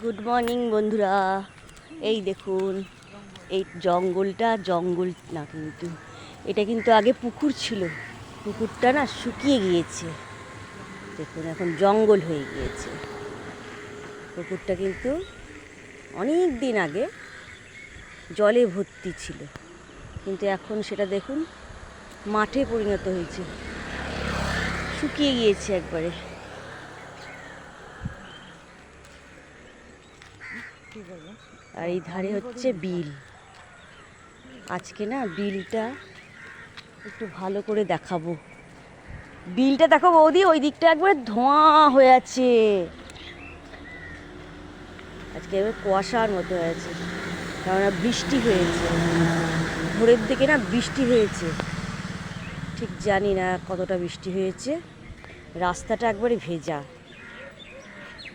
Good morning বন্ধুরা। এই দেখুন, এই জঙ্গলটা জঙ্গল না, কিন্তু এটা কিন্তু আগে পুকুর ছিল। পুকুরটা না শুকিয়ে গিয়েছে, দেখুন এখন জঙ্গল হয়ে গিয়েছে। পুকুরটা কিন্তু অনেক দিন আগে জলে ভর্তি ছিল, কিন্তু এখন সেটা দেখুন মাঠে পরিণত হয়েছে, শুকিয়ে গিয়েছে একবারে। আর এই ধারে হচ্ছে বিল। আজকে না বিলটা একটু ভালো করে দেখাবো। বিলটা দেখো বৌদি, ওই দিকটা একবার ধোঁয়া হয়ে আছে, আজকে এবার কুয়াশার মতো হয়েছে, কেননা বৃষ্টি হয়েছে। ভোরের দিকে না বৃষ্টি হয়েছে, ঠিক জানি না কতটা বৃষ্টি হয়েছে। রাস্তাটা একবারে ভেজা।